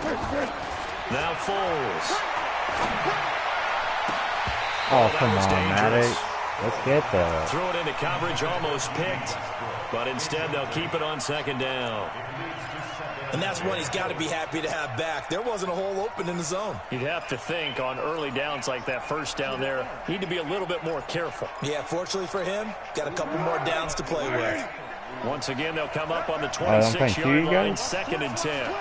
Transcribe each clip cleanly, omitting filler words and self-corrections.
Now Foles. Oh, come on, Maddox. Let's get that. Threw it into coverage, almost picked. But instead, they'll keep it on second down. And that's one he's got to be happy to have back. There wasn't a hole open in the zone. You'd have to think on early downs like that first down there, need to be a little bit more careful. Yeah, fortunately for him, got a couple more downs to play with. Once again, they'll come up on the 26-yard line, 2nd and 10.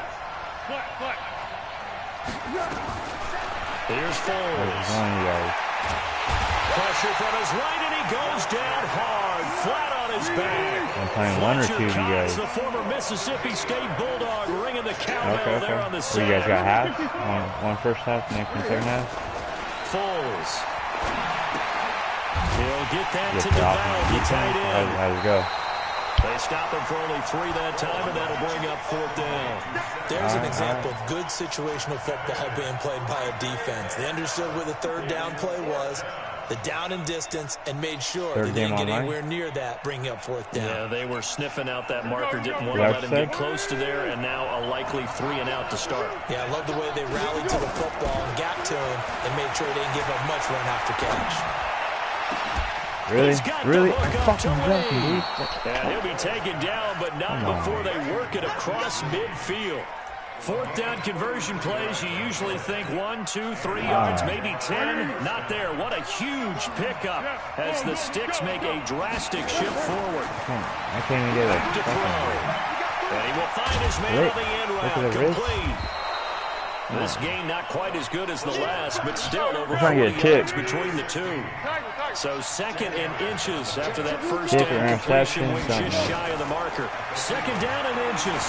Here's Foles. Pressure from his right, and he goes down hard, flat on his back. I'm playing one or two of you guys. The former Mississippi State Bulldog ringing the cowbell there on the side. So you guys got half? One first half, next one second half? Foles. He'll get that to DeVal, the tight end. How's it go? They stop him for only 3 that time, and that'll bring up 4th down. There's an example of good situational football being played by a defense. They understood where the 3rd down play was, the down and distance, and made sure they didn't get anywhere near that, bringing up 4th down. Yeah, they were sniffing out that marker, didn't want to let him get close to there, and now a likely 3 and out to start. Yeah, I love the way they rallied to the football and got to him and made sure they didn't give up much run after catch. Really? Really? I'm fucking jumping, dude. And he'll be taken down, but not before they work it across midfield. 4th down conversion plays, you usually think 1, 2, 3 yards, maybe 10. Not there. What a huge pickup as the Sticks make a drastic shift forward. I can't even get it. And he will find his man on the end route. Complete. This game not quite as good as the last, but still over 40 yards between the two. So 2nd and inches after that first down completion went just shy of the marker. 2nd down and inches.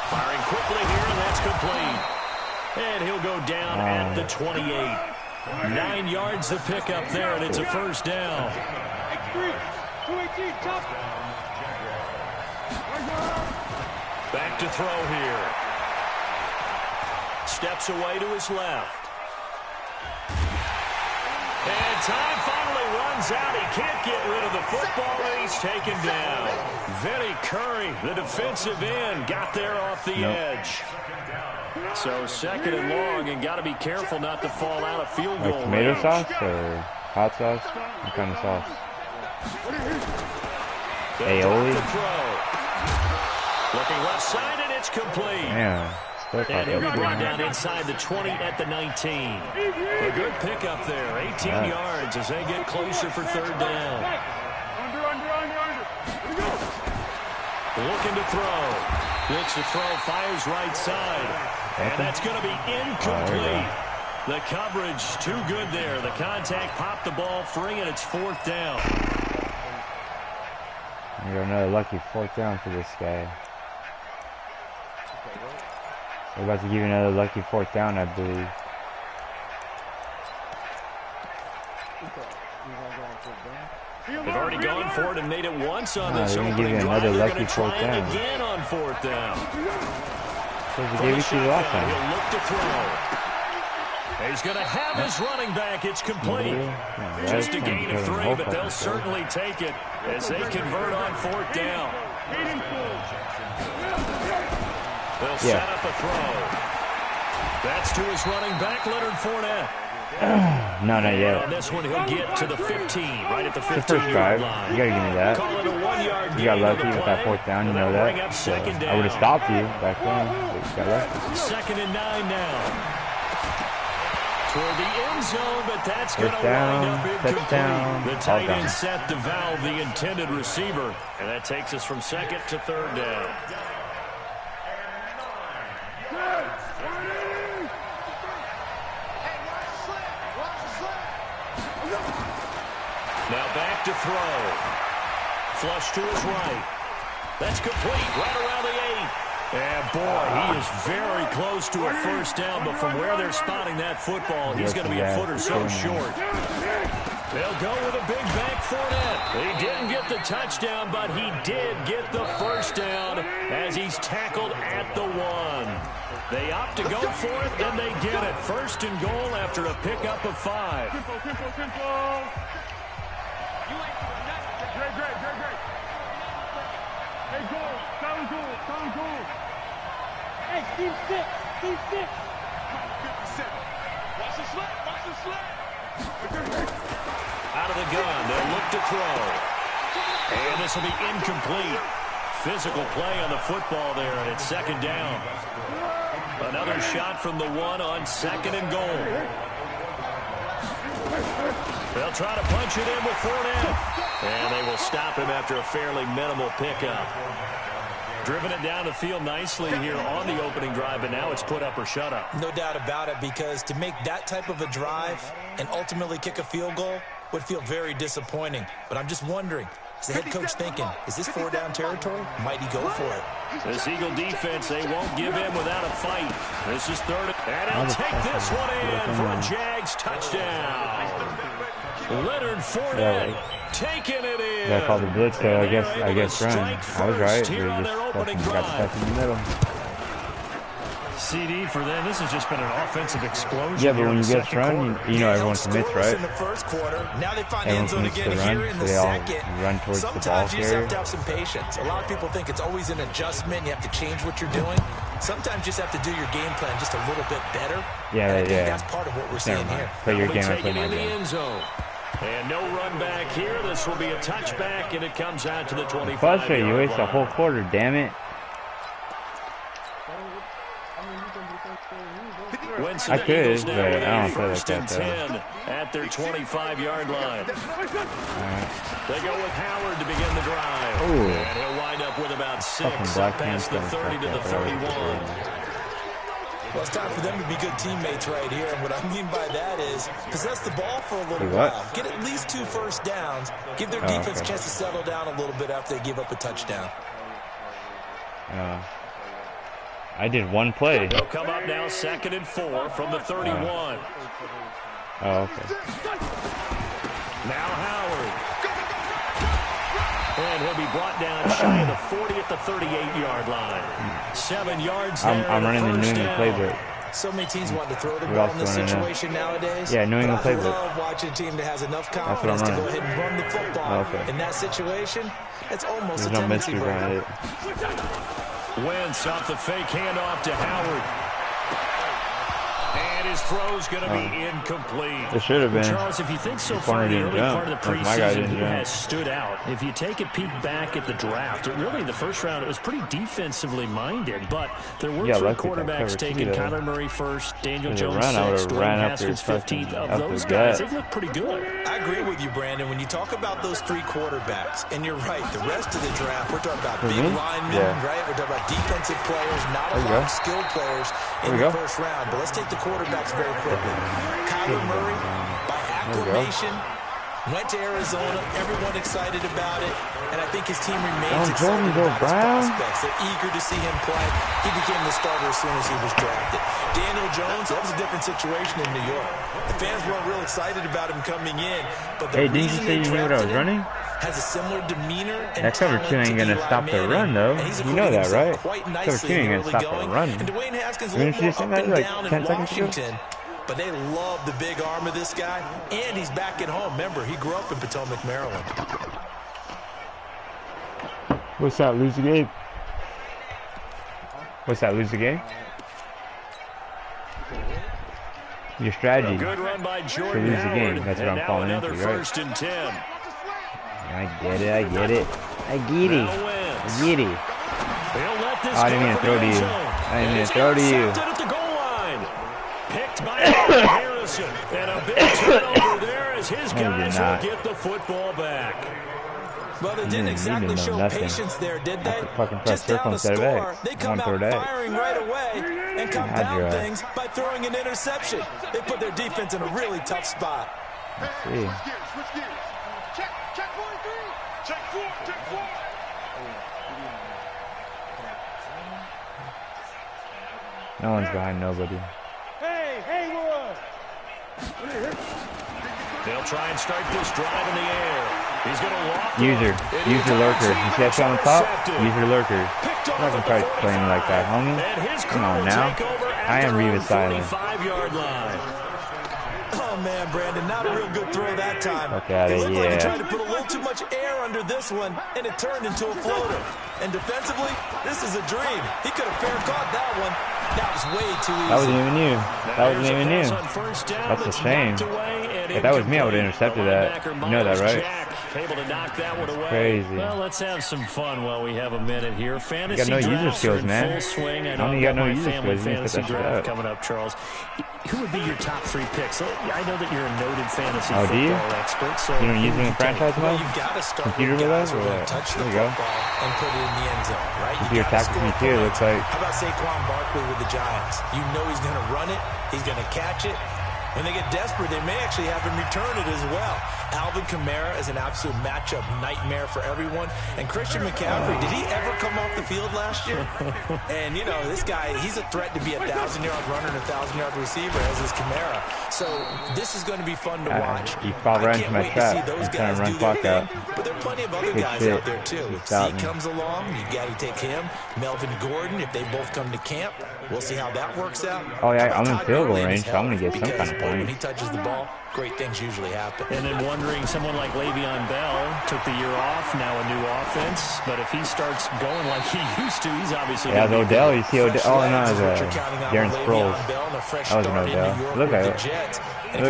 Firing quickly here, and that's complete. And he'll go down at the 28. 9 yards to pick up there, and it's a first down. Back to throw here. Steps away to his left. And time finally runs out. He can't get rid of the football, and he's taken down. Vinny Curry, the defensive end, got there off the edge. So 2nd and long, and got to be careful not to fall out of field goal tomato range. sauce or hot sauce? What kind of sauce? Aioli? Looking left side, and it's complete. Yeah. And he'll be brought down inside the 20 at the 19. A good pickup there, 18 yards as they get closer for 3rd down. Looking to throw. Looks to throw, fires right side. And that's going to be incomplete. The coverage too good there. The contact popped the ball free, and it's 4th down. We got another lucky 4th down for this guy. We're about to give you another lucky 4th down, I believe. They've already gone for it and made it once on this opening opening drive. They're going to try it again on 4th down. So they gave it to you last time. He'll look to throw. He's going to have his running back. It's complete. Just a gain of 3, but they'll certainly take it as they convert on 4th down. They'll set up a throw. That's to his running back, Leonard Fournette. No, not yet. On this one, he'll get to the 15, right at the 15-yard first drive. line. You gotta give me that. Call it a 1-yard you got lucky with that 4th down, you know that. So I would have stopped you back then, but you got lucky. 2nd and 9 now. Toward the end zone, but that's going to wind up incomplete. The tight end set DeVal, the intended receiver, and that takes us from 2nd to 3rd down. Now back to throw. Flush to his right. That's complete, right around the 8. And boy, he is very close to a first down, but from where they're spotting that football, he's going to be a foot or so short. They'll go with a big bank Fournette. He didn't get the touchdown, but he did get the first down as he's tackled at the 1. They opt to go for it, and they get it. 1st and goal after a pickup of 5. Hey, team six. Team six. Watch the slip. Watch the slip. Out of the gun, they'll look to throw. And this will be incomplete. Physical play on the football there, and it's second down. Another shot from the one on second and goal. They'll try to punch it in with Fournette. And they will stop him after a fairly minimal pickup. Driven it down the field nicely here on the opening drive, but now it's put up or shut up. No doubt about it, because to make that type of a drive and ultimately kick a field goal would feel very disappointing. But I'm just wondering, is the head coach thinking, is this 4-down territory? Might he go for it? This Eagle defense, they won't give in without a fight. This is third. And he'll take this one in for a Jags touchdown. Leonard Fournette taking it in. Yeah, called the blitz though. I guess run. I was right. We just got stuck in the middle. CD for them. This has just been an offensive explosion. Yeah, but when you get run, you know everyone commits, right? In the first quarter. Now they find Everyone end zone commits again to run, here in so the they all second. run towards the ball Sometimes you just carrier. have to have some patience. A lot of people think it's always an adjustment. You have to change what you're doing. Sometimes you just have to do your game plan just a little bit better. Yeah, and I think yeah. that's part of what we're seeing here. Play your game, I play my in the game. end zone. And no run back here. This will be a touchback, and it comes out to the 25. Frustrated, you waste a whole quarter, damn it. I could, but I don't feel like that, though. At their 25-yard line. They go with Howard to begin the drive. Ooh. And he'll wind up with about 6 Black past the Panther 30 to the 31. Well, it's time for them to be good teammates right here. And what I mean by that is possess the ball for a little while. Get at least 2 first downs. Give their defense a chance to settle down a little bit after they give up a touchdown. I did one play. They'll come up now 2nd and 4 from the 31. Oh, okay. Now Howard. And he'll be brought down shy of the 40 at the 38-yard line. 7 yards there. I'm running the New England playbook. So many teams want to throw the ball in this situation nowadays. Yeah, New England playbook. I love watching a team that has enough confidence to go ahead and run the football. In that situation, it's almost a tendency breaker. Wentz off the fake handoff to Howard. And his throw's going to be incomplete. It should have been. Charles, if you think so far in the early part of the preseason, who has stood out? If you take a peek back at the draft, really the first round, it was pretty defensively minded, but there were 3 quarterbacks taken. Kyler Murray first, Daniel Jones sixth, Dwayne Haskins 15th. Of those guys, they've looked pretty good. I agree with you, Brandon. When you talk about those 3 quarterbacks, and you're right, the rest of the draft, we're talking about big linemen, right? We're talking about defensive players, not a lot of skilled players in the first round. But let's take the quarterbacks very quickly. Kyler Murray, by acclamation, went to Arizona. Everyone excited about it. And I think his team remains excited about his prospects. They're eager to see him play. He became the starter as soon as he was drafted. Daniel Jones, that was a different situation in New York. The fans weren't real excited about him coming in. But the didn't you say you knew what I was running? Has a similar demeanor and that cover 2 ain't going to stop the run, though. You know that, right? Cover 2 ain't going to stop the run. And Dwayne Haskins a Didn't little you say that like 10 seconds ago? But they love the big arm of this guy, and he's back at home. Remember, he grew up in Potomac, Maryland. What's that, lose the game? What's that, lose the game? Your strategy Good run by to Jordan lose the game. Howard. That's what I'm calling into, right? 1st and 10. I get it, I get it. I get it. I get it. Oh, I didn't mean to throw to you. I didn't mean to throw to you. Picked by Harrison. And a big turnover there as his guys will get the football back. Well, they didn't exactly show patience there, did they? Just down the score, they come out firing right away and compound things by throwing an interception. They put their defense in a really tough spot. Let's see. Check 43. Check 4. No one's behind nobody. Hey, Haywood! They'll try and start this drive in the air. He's going to walk. Use your lurker. You see that shot on top? Use your lurker. I'm not going to try playing like that, homie. Come on now. I am Revis Silent. Oh, Oh, man, Brandon, not a real good throw that time. Okay, It looked like he tried to put a little too much air under this one, and it turned into a floater. And defensively, this is a dream. He could have fair caught that one. That was way too easy. That wasn't even you. That wasn't even you. That's a shame. If that was me, I would have intercepted that. You know that, right? Able to knock that one away. Crazy. Well, let's have some fun while we have a minute here. Fantasy you got no user skills, man. Full swing. I know you got no user skills. Fantasy draft coming up, Charles. Who would be your top 3 picks? I know that you're a noted fantasy football expert. So you don't use it in franchise mode? You've got to start Computer with us? Or what? Touch the there you go. And put it in the end zone, right? Computer tackles me too, looks like. How about Saquon Barkley with the Giants? You know he's going to run it. He's going to catch it. When they get desperate, they may actually have him return it as well. Alvin Kamara is an absolute matchup nightmare for everyone. And Christian McCaffrey, did he ever come off the field last year? And, you know, this guy, he's a threat to be a 1,000-yard runner and a 1,000-yard receiver, as is Kamara. So this is going to be fun to watch. He fall right into my trap. Those I'm trying guys to run do their clock thing, out. but there are plenty of other guys out there, too. If Zeke comes along, you got to take him. Melvin Gordon, if they both come to camp, we'll see how that works out. Oh, yeah, I'm in field goal range, so I'm going to get some kind of point. When he touches the ball, great things usually happen. And then wondering, someone like Le'Veon Bell took the year off, now a new offense. But if he starts going like he used to, he's obviously... Yeah, Odell. You see Odell? Oh, no, it's Darren Sproles. That wasn't Odell. Look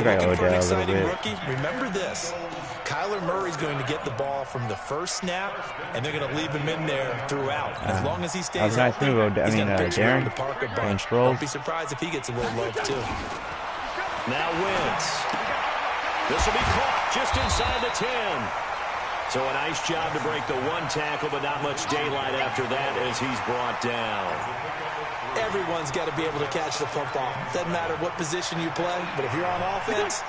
like Odell a little bit. Rookie, remember this. Kyler Murray's going to get the ball from the first snap, and they're going to leave him in there throughout. As long as he stays healthy, he's going to pitch around the park a bunch. Don't be surprised if he gets a little love, too. Now Wentz. This will be caught just inside the 10. So a nice job to break the 1 tackle, but not much daylight after that as he's brought down. Everyone's got to be able to catch the football. Doesn't matter what position you play, but if you're on offense,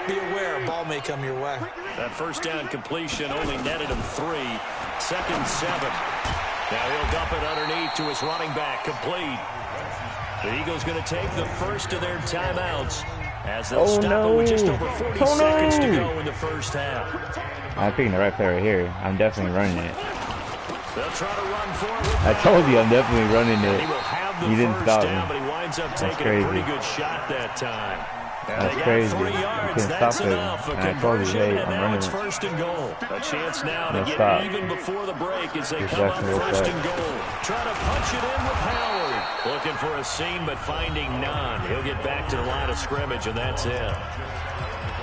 be aware a ball may come your way. That first down completion only netted him 3. 2nd and 7. Now he'll dump it underneath to his running back, complete. The Eagles going to take the first of their timeouts as they'll stop it with just over 40 seconds to go in the first half. I'm picking the right play right here. I'm definitely running it. They'll try to run for it. I told you I'm definitely running it. He will have the You didn't first stop down, me. but he winds up That's taking crazy. a pretty good shot that time. That's crazy. You couldn't stop it. And I told you, hey, I'm running it. First and goal. A chance now to No get stop. even before the break as they You're come up definitely first right. and goal. Try to punch it in with Howard. Looking for a seam, but finding none. He'll get back to the line of scrimmage, and that's it.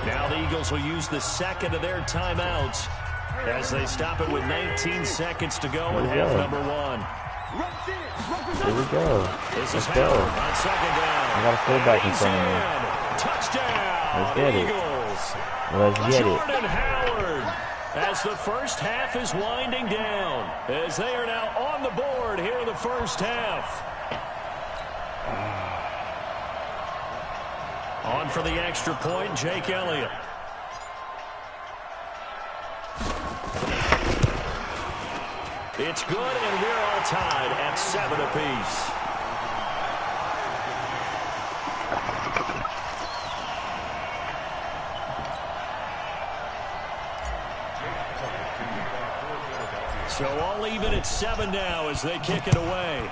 Now the Eagles will use the second of their timeouts as they stop it with 19 seconds to go in half number 1. Here we go. This Let's is go. Howard on 2nd down. I got a fullback in front of me. Touchdown. Let's get it. Eagles. Let's get it. Jordan Howard as the first half is winding down as they are now on the board here in the first half. On for the extra point, Jake Elliott. It's good, and we're all tied at 7 apiece. So all even at 7 now as they kick it away.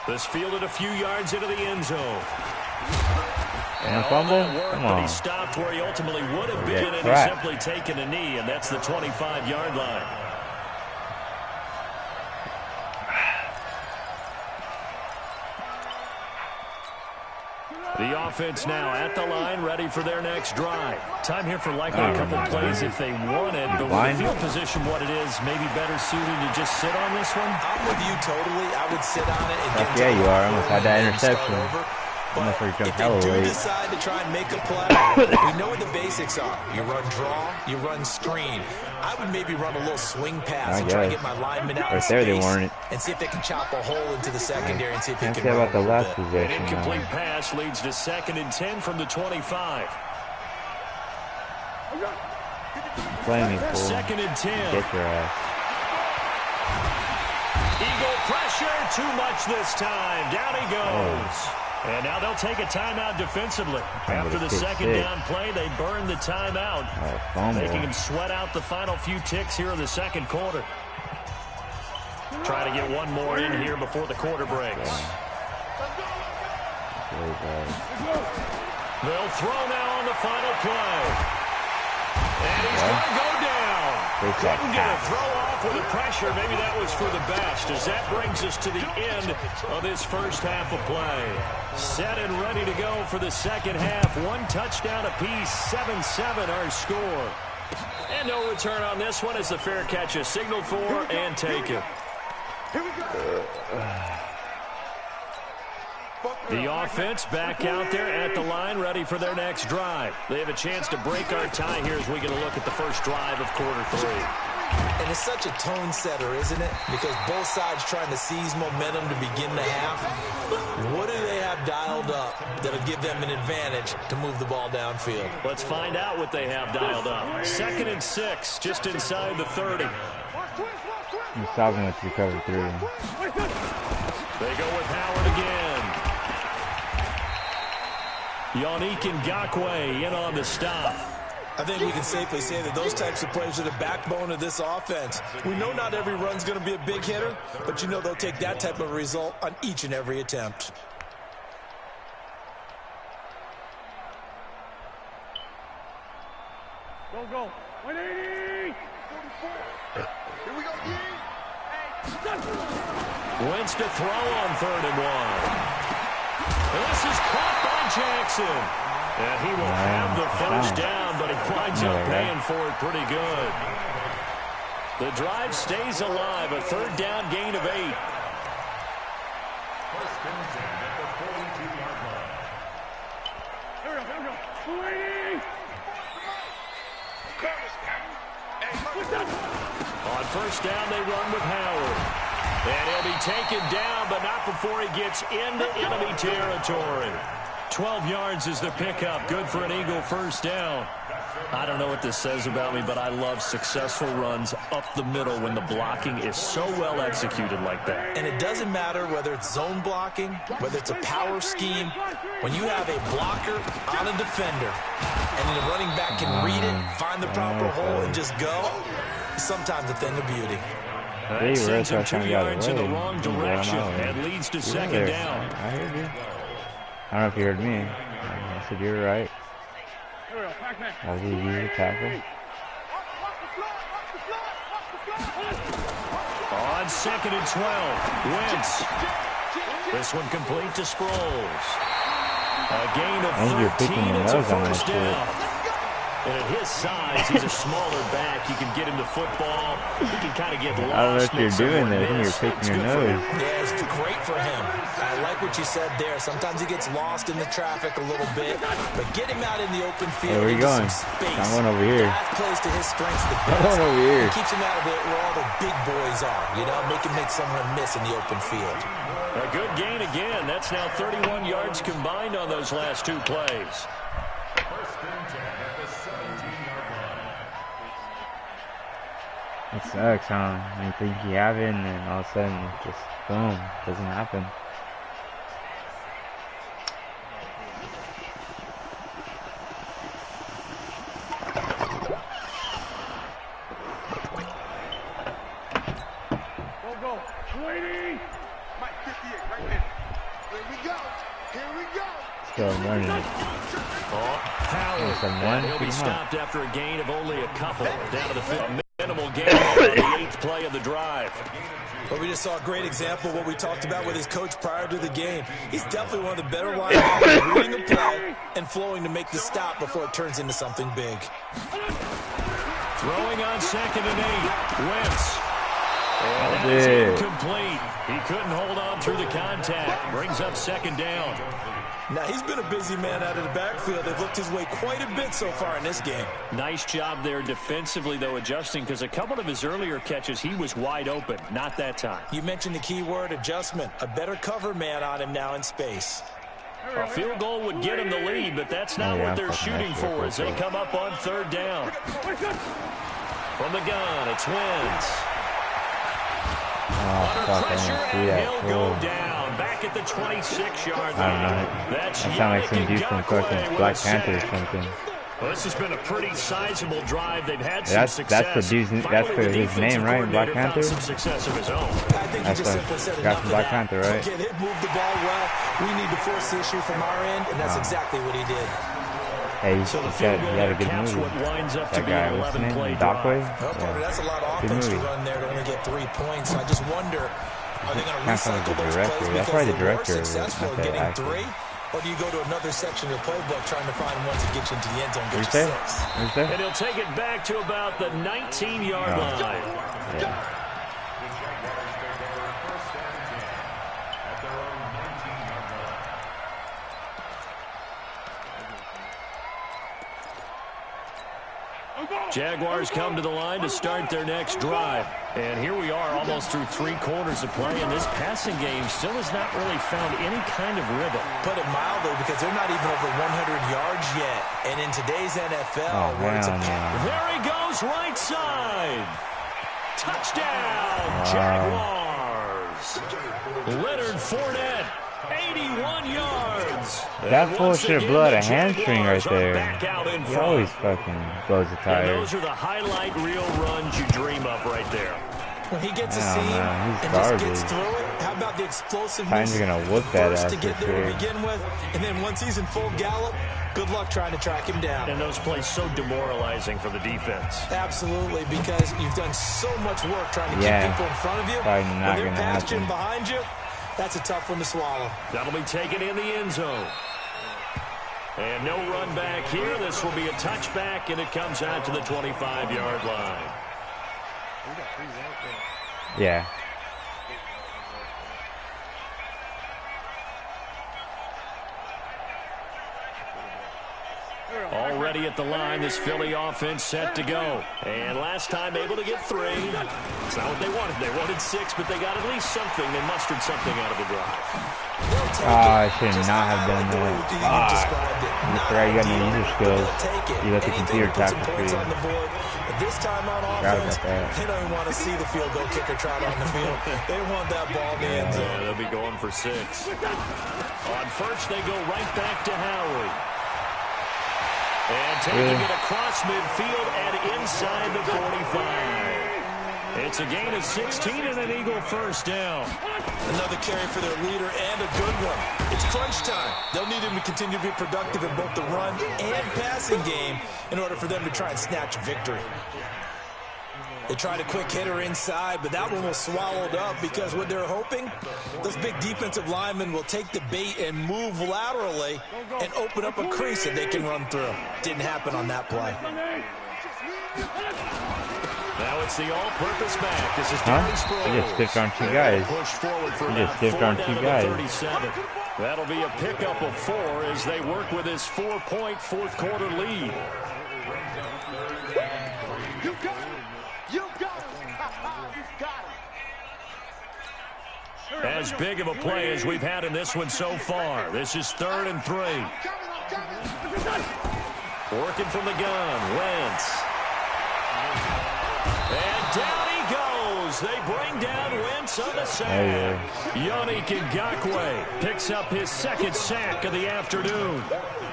This fielded a few yards into the end zone. And a fumble? Come But on. he stopped where he ultimately would have been, and he's crap. simply taken a knee, and that's the 25-yard line. The offense now at the line, ready for their next drive. Time here for likely a couple plays if they want it, but with the field position what it is, maybe better suited to just sit on this one? I'm with you totally. I would sit on it and get Yeah, you are. I almost had that and start interception. over. But If if they do decide to try and make a play, we know what the basics are. You run draw, you run screen. I would maybe run a little swing pass and try and get my linemen out in Right there, they space weren't. and see if they can chop a hole into the secondary and see if they Can't can say run about the a little last bit. An possession. incomplete pass leads to 2nd and 10 from the 25. Play me, fool. 2nd and 10. Get your ass. Eagle pressure, too much this time. Down he goes. And now they'll take a timeout defensively. After the second down play, they burn the timeout, making him sweat out the final few ticks here in the second quarter. Try to get one more in here before the quarter breaks. They'll throw now on the final play. And he's going to go down. Couldn't get a throw off with the pressure. Maybe that was for the best, as that brings us to the end of this first half of play. Set and ready to go for the second half. One touchdown apiece, 7-7 our score. And no return on this one as the fair catch is signaled for and taken. Here we go. The offense back out there at the line, ready for their next drive. They have a chance to break our tie here as we get a look at the first drive of quarter 3. And it's such a tone setter, isn't it? Because both sides trying to seize momentum to begin the half. What do they have dialed up that'll give them an advantage to move the ball downfield? Let's find out what they have dialed up. 2nd and 6, just inside the 30. He's stopping with recover 3. They go with Howard again. Yannick Ngakoue in on the stop. I think we can safely say that those types of plays are the backbone of this offense. We know not every run's going to be a big hitter, but you know they'll take that type of result on each and every attempt. Go. 180. Here we go, Wentz to throw on 3rd and 1. And this is caught by Jackson. And he will have the first down, but he winds up paying for it pretty good. The drive stays alive, a 3rd down gain of 8. Here we go. 280. On 1st down, they run with Howard. And he'll be taken down, but not before he gets into enemy territory. 12 yards is the pickup. Good for an Eagle 1st down. I don't know what this says about me, but I love successful runs up the middle when the blocking is so well executed like that. And it doesn't matter whether it's zone blocking, whether it's a power scheme. When you have a blocker on a defender, and then the running back can read it, find the proper hole, and just go, it's sometimes a thing of beauty. That sends him 2 yards in the wrong direction and leads to 2nd down. I heard you. I don't know if you heard me. I said you were right. That was a easy tackle. On 2nd and 12, Wentz. This one complete to Sproles. A gain of 13. It's a 1st down. And at his size, he's a smaller back. You can get him to football. He can kind of get lost. I don't know what you're doing there. I think you're picking your nose. Yeah, it's great for him. I like what you said there. Sometimes he gets lost in the traffic a little bit, but get him out in the open field. Where are we going? I'm going over here. That plays to his strengths the best. I'm going over here. It keeps him out of it where all the big boys are. You know, make someone miss in the open field. A good gain again. That's now 31 yards combined on those last 2 plays. It sucks, huh? You think you have it, and then all of a sudden, it just, boom, doesn't happen. Go. 280. Mike 58, right there. Here we go. Still running. Howard. And he'll be stopped after a gain of only a couple. Down to the 5th. Minimal gain on the 8th play of the drive. Well, we just saw a great example of what we talked about with his coach prior to the game. He's definitely one of the better linebackers reading a play and flowing to make the stop before it turns into something big. Throwing on 2nd and 8. Wentz. And that is incomplete. He couldn't hold on through the contact. Brings up 2nd down. Now, he's been a busy man out of the backfield. They've looked his way quite a bit so far in this game. Nice job there defensively, though, adjusting, because a couple of his earlier catches, he was wide open. Not that time. You mentioned the key word, adjustment. A better cover man on him now in space. A field goal would get him the lead, but that's not what they're shooting for as they come up on 3rd down. From the gun, it's Wentz. Under pressure, and he'll go down. Back at the 26-yard line. I don't know. That sounds like some dude from fucking Black Panther or something. Well, this has been a pretty sizable drive. They've had some success. That's the dude's, that's his name, right? Black Panther? Some success of his own. I think he just simply said enough of Black that. Panther, right? Okay, they moved the ball well. We need to force the issue from our end, and that's exactly what he did. Hey, he had a good movie. That guy, what's his name? Dockway? Yeah. That's a lot of offense to run there to only get 3 points. I just wonder, are they going to recycle those plays because they were successful in getting 3? Or do you go to another section of the playbook trying to find ones that get you into the end zone and get you 6? And he'll take it back to about the 19-yard line. Yeah. Jaguars come to the line to start their next drive. And here we are almost through 3 quarters of play, and this passing game still has not really found any kind of rhythm. Put it mildly, because they're not even over 100 yards yet. And in today's NFL, where it's a there he goes, right side. Touchdown, Jaguars. Leonard Fournette, 81 yards. That fool should have blown a hamstring right there. He always fucking blows a tire. And those are the highlight reel runs you dream of right there. When he gets a seam and just gets through it, how about the explosiveness gonna whoop that ass to get there to begin with, and then once he's in full gallop, good luck trying to track him down. And those plays so demoralizing for the defense. Absolutely, because you've done so much work trying to keep people in front of you. When they're past you and behind you, that's a tough one to swallow. That'll be taken in the end zone. And no run back here. This will be a touchback, and it comes out to the 25-yard line. Yeah. Already at the line, this Philly offense set to go. And last time able to get 3. It's not what they wanted. They wanted 6, but they got at least something. They mustered something out of the drive. I should not have done that. You forgot you got no user skills. You let the computer tackle for you. This time on offense, they don't want to see the field goal kicker trot on the field. They want that ball in the end zone. They'll be going for 6. On first, they go right back to Howie. And taking it across midfield and inside the 45. It's a gain of 16 and an Eagle first down. Another carry for their leader and a good one. It's crunch time. They'll need him to continue to be productive in both the run and passing game in order for them to try and snatch a victory. They tried a quick hitter inside, but that one was swallowed up because what they're hoping, those big defensive linemen will take the bait and move laterally and open up a crease that they can run through. Didn't happen on that play. Now it's the all-purpose back. This is Darren Sproles. He just stiffed on 2 guys. He just stiffed on 2 guys. That'll be a pickup of 4 as they work with his 4-point fourth-quarter lead. You got him. You got him. You got him. As big of a play as we've had in this one so far. This is 3rd and 3. Working from the gun, Wentz. And down he goes. They bring down Wentz on the sack. Yannick Ngakoue picks up his 2nd sack of the afternoon.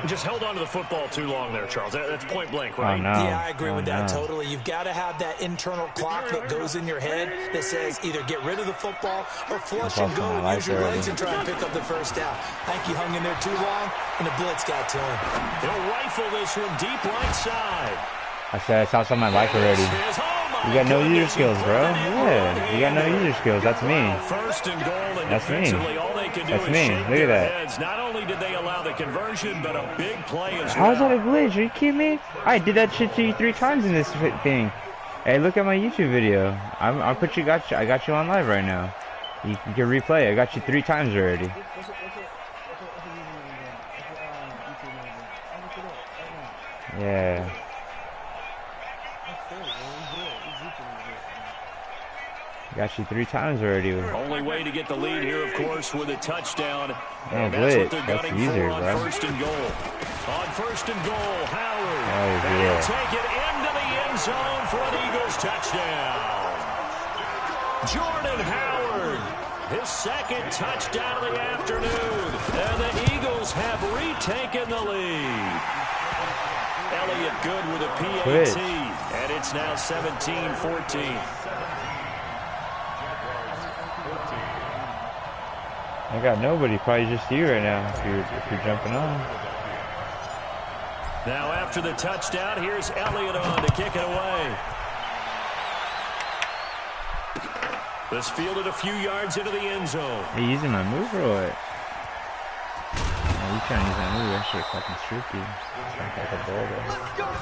Just held on to the football too long there, Charles. That's point blank, right? Oh, no. Yeah, I agree with that totally. You've got to have that internal clock that goes in your head that says either get rid of the football or flush and go and use your legs and try and pick up the first down. I think he hung in there too long, and the blitz got to him. He'll rifle this one deep right side. I said I saw something I like already. You got no user skills, bro. Yeah, you got no user skills. That's me. First and goal, and that's me. That's me. Look at that. Not only did they allow the conversion, but a big play as well. How is that a glitch? Are you kidding me? I did that shit to you 3 times in this thing. Hey, look at my YouTube video. I got you on live right now. You can replay. I got you 3 times already. Yeah. Got you 3 times already. Only way to get the lead here, of course, with a touchdown. And that's what they're gunning for on first and goal. On first and goal, Howard. Oh, and he'll take it into the end zone for an Eagles touchdown. Jordan Howard, his 2nd touchdown of the afternoon. And the Eagles have retaken the lead. Elliott good with a PAT. And it's now 17-14. I got nobody, probably just you right now if you're jumping on. Now after the touchdown, here's Elliott on to kick it away. This fielded a few yards into the end zone. Are you using my move or what? Oh, you trying to use my move? That shit fucking tricky. Like a ball though.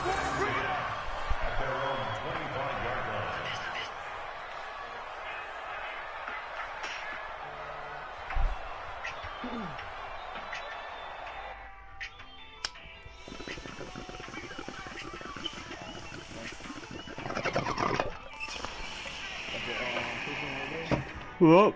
Whoop.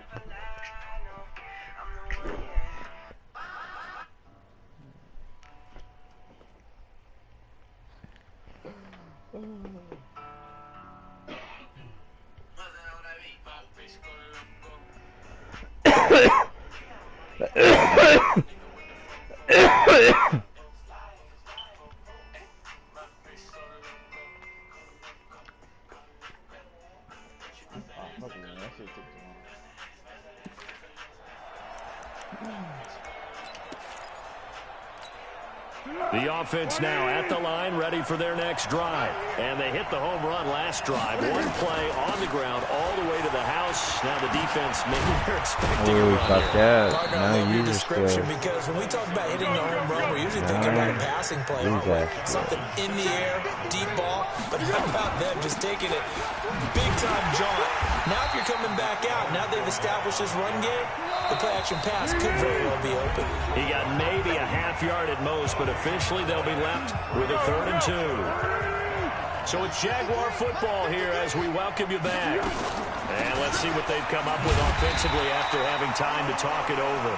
The offense now at the line, ready for their next drive. And they hit the home run last drive. One play on the ground all the way to the house. Now the defense maybe they're expecting a run here. I love your description because when we talk about hitting the home run, we're usually thinking about a passing play, aren't we? Something in the air, deep ball. But how about them just taking it big-time jaunt? Now if you're coming back out, now they've established this run game, the play-action pass could very well be open. He got maybe a half yard at most, but officially they'll be left with a 3rd and 2. So it's Jaguar football here as we welcome you back. And let's see what they've come up with offensively after having time to talk it over.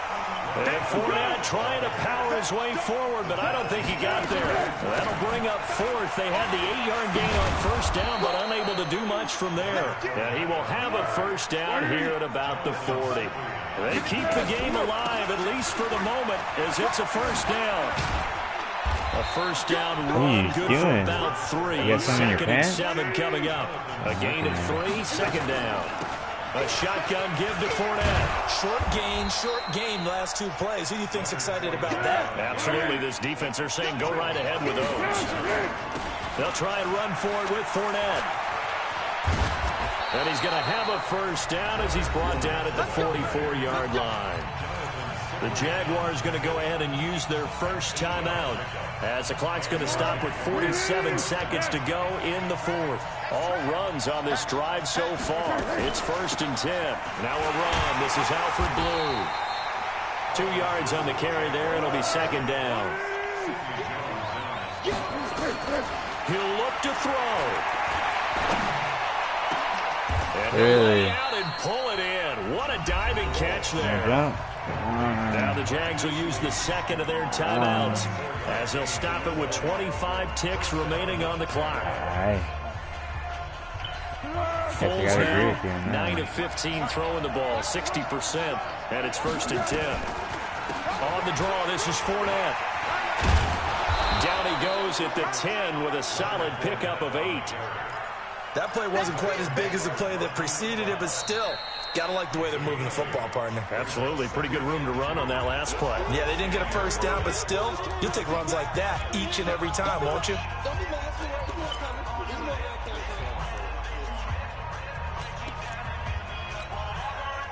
And Fournette trying to power his way forward, but I don't think he got there. That'll bring up 4th. They had the 8-yard gain on 1st down, but unable to do much from there. And he will have a 1st down here at about the 40. They keep the game alive, at least for the moment, as it's a 1st down. A 1st down run, good for about 3. 2nd and 7 coming up. A gain of 3, 2nd down. A shotgun give to Fournette. Short gain, last 2 plays. Who do you think's excited about that? Absolutely, this defense, they're saying go right ahead with those. They'll try and run for it with Fournette. And he's going to have a 1st down as he's brought down at the 44-yard line. The Jaguars going to go ahead and use their first timeout as the clock's going to stop with 47 seconds to go in the 4th. All runs on this drive so far. It's 1st and 10. Now a run. This is Alfred Blue. 2 yards on the carry there. It'll be 2nd down. He'll look to throw. And really? Out and pull it in. What a diving catch there. Now the Jags will use the 2nd of their timeouts as they'll stop it with 25 ticks remaining on the clock. Foles now, 9 of 15 throwing the ball, 60%, and it's 1st and 10. On the draw, this is Fournette. Down he goes at the 10 with a solid pickup of 8. That play wasn't quite as big as the play that preceded it, but still, got to like the way they're moving the football, partner. Absolutely. Pretty good room to run on that last play. Yeah, they didn't get a 1st down, but still, you'll take runs like that each and every time, won't you?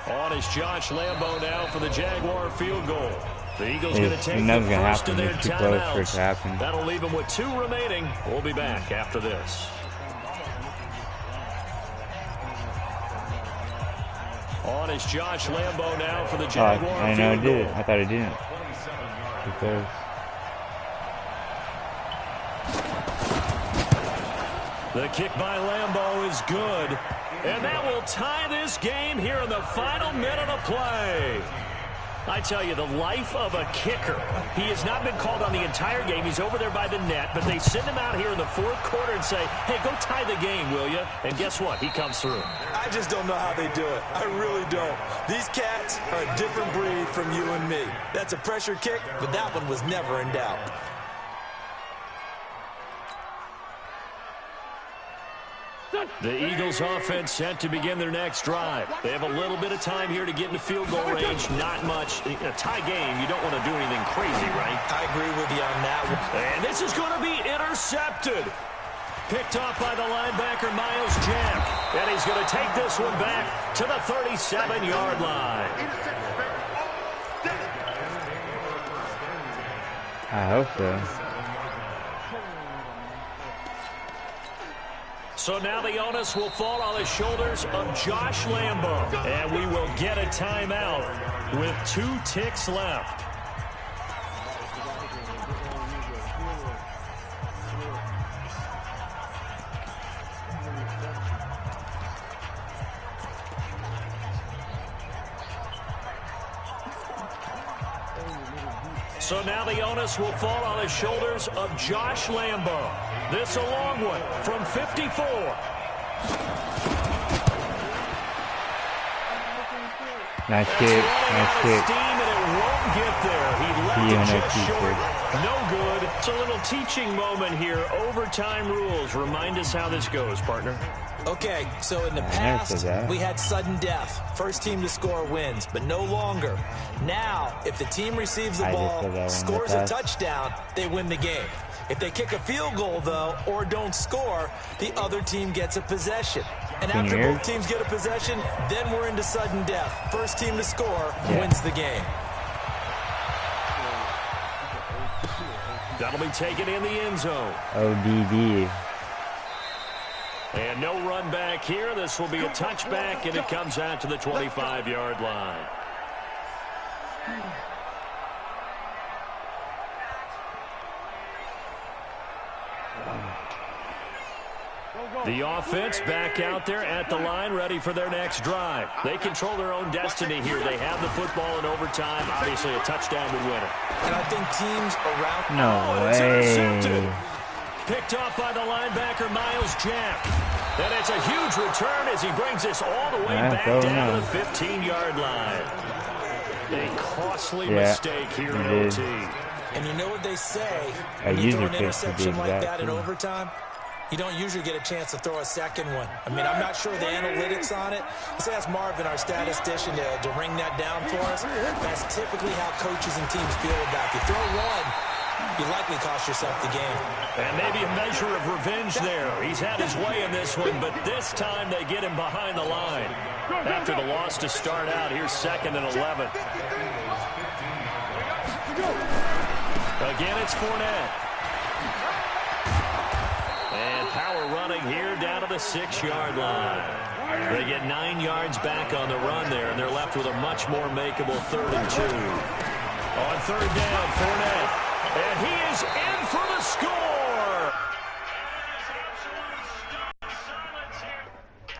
On is Josh Lambo now for the Jaguar field goal. The Eagles going to take the gonna 1st of their too close for it to timeouts. happen. That'll leave them with 2 remaining. We'll be back after this. On is Josh Lambo now for the Jaguar I know I field did. goal. I thought I didn't. Because the kick by Lambo is good. And that will tie this game here in the final minute of play. I tell you, the life of a kicker. He has not been called on the entire game. He's over there by the net, but they send him out here in the 4th quarter and say, hey, go tie the game, will you? And guess what? He comes through. I just don't know how they do it. I really don't. These cats are a different breed from you and me. That's a pressure kick, but that one was never in doubt. The Eagles offense set to begin their next drive. They have a little bit of time here to get into field goal range. Not much. In a tie game, you don't want to do anything crazy, right? I agree with you on that one. And this is going to be intercepted. Picked off by the linebacker, Miles Jack. And he's going to take this one back to the 37-yard line. I hope so. So now the onus will fall on the shoulders of Josh Lambo. And we will get a timeout with 2 ticks left. So now the onus will fall on the shoulders of Josh Lambo. This a long one from 54. Nice kick. Nice kick. Steam and it won't get there. He left it just short. No good. It's a little teaching moment here. Overtime rules. Remind us how this goes, partner. Okay, so in the past, we had sudden death. First team to score wins, but no longer. Now, if the team receives the ball, scores a touchdown, they win the game. If they kick a field goal, though, or don't score, the other team gets a possession. And after both teams get a possession, then we're into sudden death. First team to score wins the game. That'll be taken in the end zone. ODD. And no run back here. This will be a touchback, and it comes out to the 25-yard line. The offense back out there at the line, ready for their next drive. They control their own destiny here. They have the football in overtime. Obviously, a touchdown would win it. And I think teams around... No way. Picked off by the linebacker, Miles Jack. And it's a huge return as he brings this all the way back down to the 15-yard line. A costly mistake here in OT. And you know what they say, when you throw an interception like that in overtime? You don't usually get a chance to throw a second one. I mean, I'm not sure the analytics on it. Let's ask Marvin, our statistician, to ring that down for us. That's typically how coaches and teams feel about it. You throw one, you likely cost yourself the game. And maybe a measure of revenge there. He's had his way in this one, but this time they get him behind the line. After the loss to start out, here's 2nd and 11. Again, it's Fournette. And power running here down to the 6-yard line. They get 9 yards back on the run there, and they're left with a much more makeable 3rd and 2. On 3rd down, Fournette. And he is